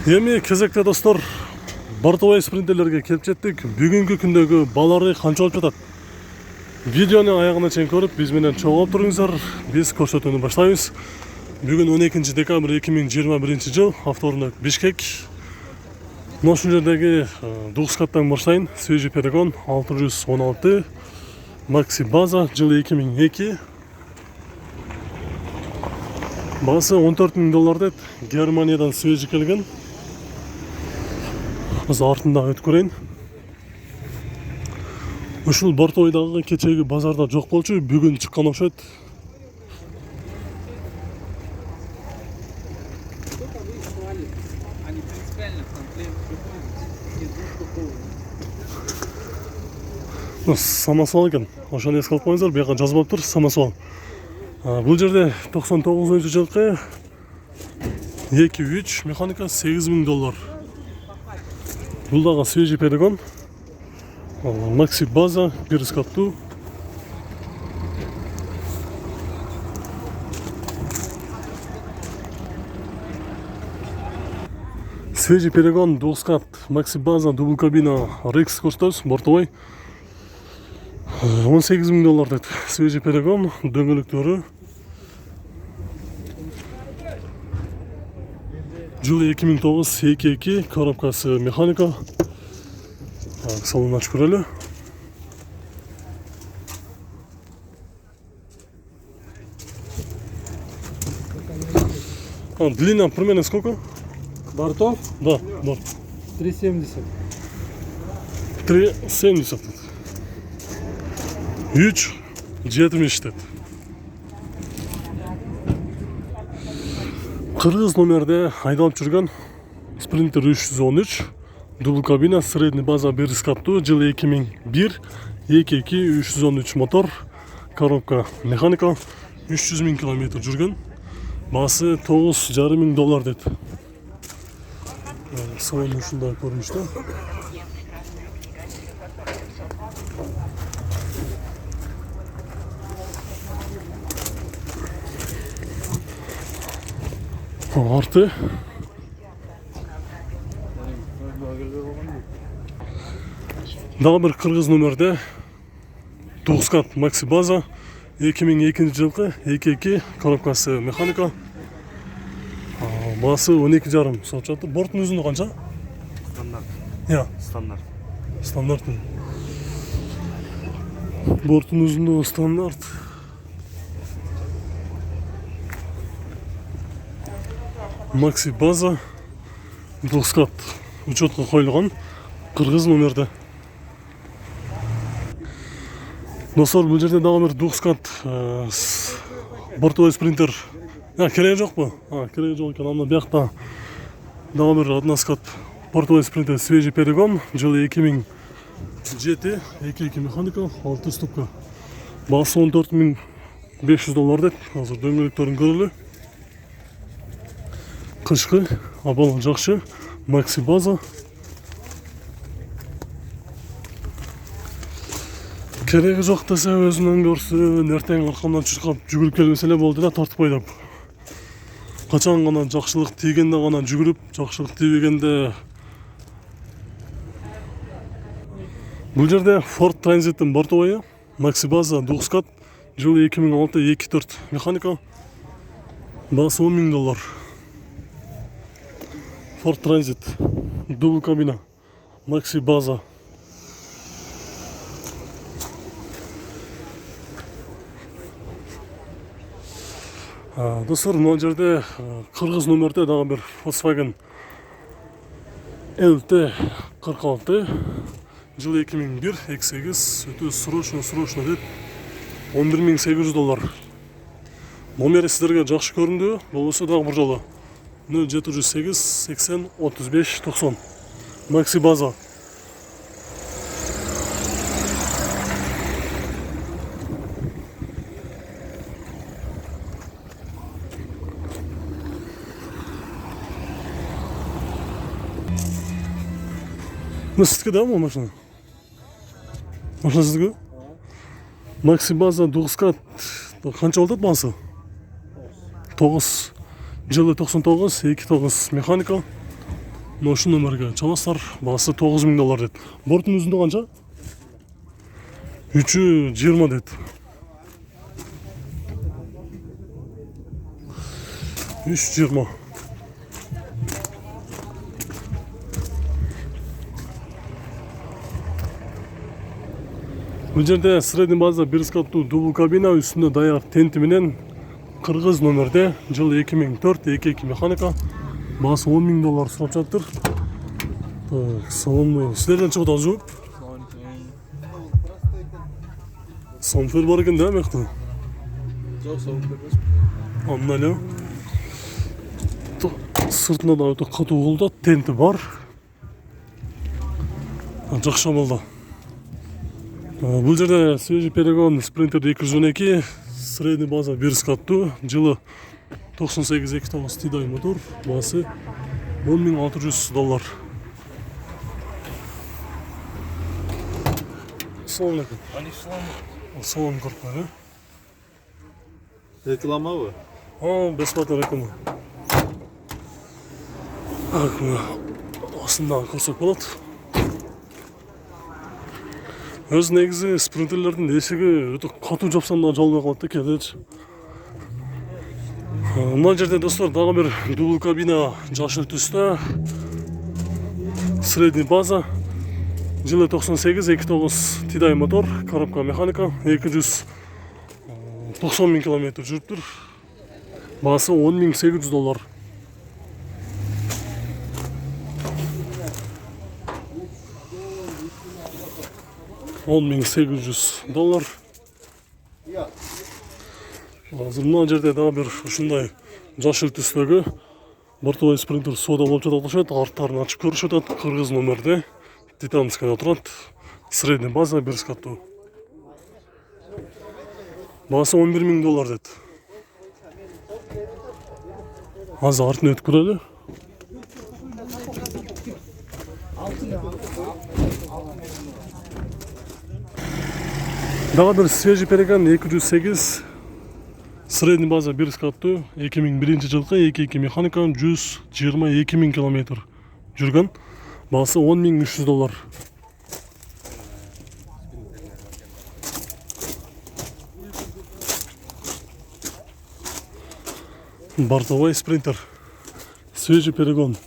Эми кезекте достор, бортовой спринтерлерге келип жеттик. Бүгүнкү күндөгү балары канча болуп жатат? Видеону аягына чейин көрүп, биз менен чогулуп туруңуздар. Биз көрсөтүүнү баштайбыз. Бүгүн 12 декабрь 2021 жыл, авторунок Бишкек. Ошол жердеги Дукскаттан баштайын. Свежий перегон 616, Макси база жылы 2002. Басы $14,000 деп, Германиядан свежий келген. Biz артында өтүп көрейин. Ушул бортойдагы кечеги базарда жок болчу, бүгүн чыккан окшойт. Самосвал экен. Ошону эске алып коюңуздар, бияка жазып алып тур, самосвал. Бул жерде 99-жылкы 2-3 механика $8,000. Бул дагы свежий перегон. Макси база, бир скаттуу. Свежий перегон, Дукскат, Макси база, дубл кабина, Рекс коштойбуз, бортовой. $18,000 дейт. Свежий перегон, дөңгөлөктөрү. Жылы 2009 2.2, коробкасы механика. Салон ачып көрөлү. Длина примерно сколько? Бортов? Да, борт. 3,70. 3,70. 3,70 дейт. Кыргыз номерде айдалып жүргөн Sprinter 313, дубл кабина, средний база бир скаттуу, жылы 2001, 2.2 313 мотор, коробка механика, 300,000 километр жүргөн. Басы $9,500 дейт. Салон ушундай көрүнүштө. Арты. Дагы бир кыргыз номерде Дукскат Макси база 2002 жылкы 2.2 коробкасы механика. Басы 12,5 сатып жатты. Борттун uzunluğu канча? Стандарт. Я. Стандарт. Стандарт. Борттун uzunluğu стандарт. Макси база, Дукскат учетко коюлган, кыргыз номерде. Достор, бул жерде дагы бир Дукскат бортовой спринтер. Кереги жокпу? Кереги жок экен. Анда биякта дагы бир односкат бортовой спринтер, свежий перегон, жылы 2007, 2.2 механика, 6 ступка. Басы $14,500 дейт. Азыр дөңгөлөктөрүн көрөлү. Кышкы абалы жакшы, Макси база. Кереги жок десе өзүнөн көрсүн, эртең аркамдан чуркап жүгүрүп келбесе эле болду да, тартып койдум. Качан гана жакшылык тийгенде гана жүгүрүп, жакшылык тийбегенде. Бул жерде Ford Transit бортовой, Макси база, Дукскат, жылы 2006, 2.4 механика. Басы $10,000. Ford Transit, дубл кабина, Макси база. Достор, мына жерде кыргыз номерде дагы бир Volkswagen LT 46, жылы 2001, 2.8, өтө срочно дейт. $11,800. Номери сиздерге жакшы көрүндү, болбосо дагы бир жолу 0708 80 35 90. Макси база. Сиздики да бул машина? Машина сиздики? Макси база, Дукскат канча болот басы? 9. Жылы 99, 2.9 механика. Ношу номерге чаласыздар. Бағасы $9000 деді. Борттың ұзындығы қанша? 320 деді. 320. Бұл жерде средний база бір скаттуу дубл кабина, үстінде даяр тенті менен қырғыз номерде, жыл 2004, 2 механика. Бағасы $10.000 сұрап жатыр. Так, салонный. Сіздерден шығыда жуып? Сонфер бар екен да, меқты? Жоқ, сонфер Анна сыртына да өте қату қолда, тенті бар. Жақша болды. Бұл жерде свежий перегон Sprinter 212, средний база бір скаттуу, жылы 98-29 тидай мотор, бағасы $10.600. Салон екен. Они шлама. Салон көріп бар, Реклама вы? Бесплатно реклама. Осында көрсек болады. Өз негізі спринтерлердің есігі өте қату жапсам да жалбай қалады да кедеді. Мына жерде достар дағы бір дубл кабина жашыл түсті. Средний база. Жылы 98-29 тидай мотор, коробка механика, 290.000 километр жүріп тұр. Бағасы $10.800. $10.800. Азыр мына жерде дағы бір ұшындай жашыл түстегі бортовой спринтер сода болып жатады. Арттарын ашып көріш өтеді. Қырғыз номерде. Титанская отырады. Средний база бір скаттуу. Бағасы $11.000 деді. Азы артын өтіп көрелі. Дағы бір свежий перегон 208. Средний база бір скаттуу. 2001 жылғы 2 механика 122.000 километр жүрген. Бағасы $10.300. Бортовой спринтер. Свежий перегон.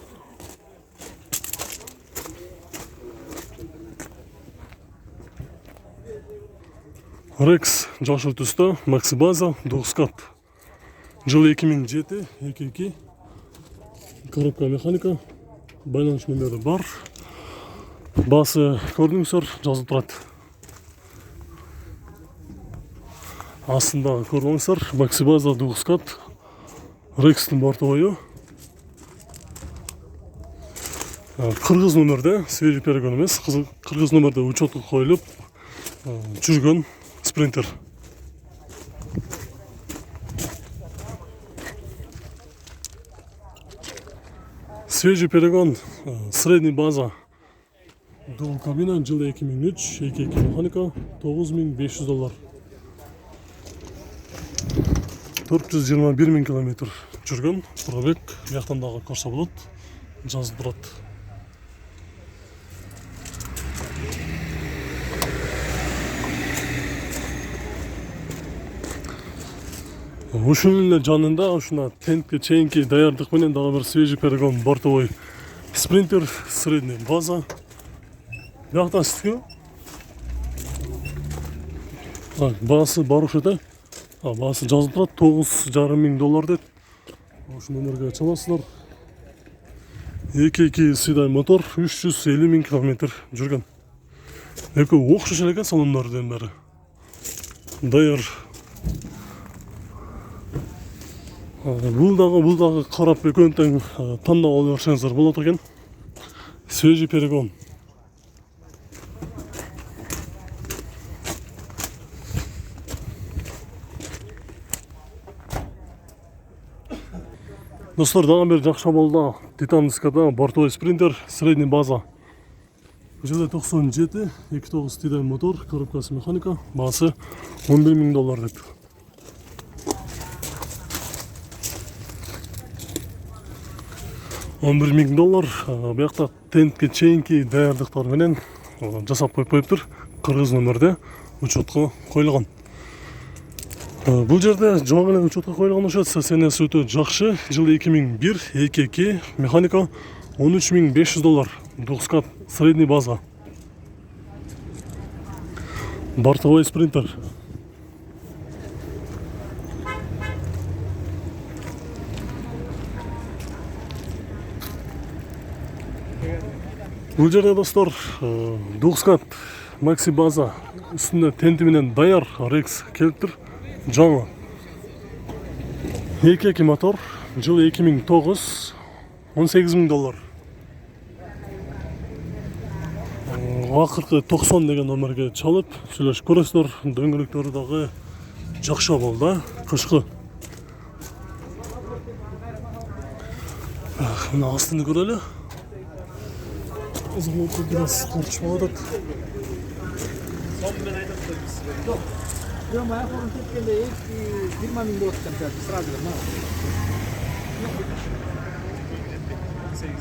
Рекс жашыл түсті. Макси база. Двухскат. Жыл 2007. 2.2. Коробка механика. Байланыш номері бар. Басы көрдіңіздер, жазылып тұрады. Астында көрдіңіздер, Макси база двухскат. Рекстің бортовойы. Қырғыз номерде, свежий перегон емес, қырғыз номерде учетқа қойылып жүрген спринтер. Свежий перегон, средний база, дубл кабина, жылы 2003, 2 механика, $9.500. 421.000 километр жүрген. Пробег яқтан дағы көрсе болады, жазылып тұрады. Ушунун жанында ушуна тентке чейинки даярдык менен дагы бир свежий перегон бортовой спринтер, средний база. Бияктан сиздики? Баасы бар ушеде. Баасы жазылып турат, $9.500 дейт. Ушул номерге чаласыздар. 2.2 сидай мотор, 350.000 километр жүргөн. Экөө окшош экен салондордун бери. Даяр. Бул дагы карап экөөнтең тандап алып берсеңиздер болот экен. Свежий перегон. Достар, дагы бир жакшы болду. Титанскада бортовой спринтер, средний база. Жылы 97, 2.9 тидай мотор, коробкасы механика, баасы $11.000 дейт. $11.000. Буякта тентке чейинки даярдыктар менен жасап коюп коюптур. Кыргыз номерде учетко коюлган. Бул жерде жок эле учетко коюлган окшойт. Ценасы өтө жакшы. Жылы 2001, 2.2 механика $13.500. Двухскат средний база. Бортовой спринтер. Бул жерде достор двухскат макси база үстүндө тенти менен даяр Rex келиптир. Жаңы. 2.2 мотор. Жылы 2009, $18.000. Акыркы 90 деген номерге чалып сүйлөшүп көрөсүздөр. Дөңгөлөктөрү дагы жакшы болду, кышкы. Мына астыны көрөлү. Звуку biraz корчмалып атат. Yok, bayağı sorun tek geliyor. 20.000 dolar çıkartacağız. Sırada mı?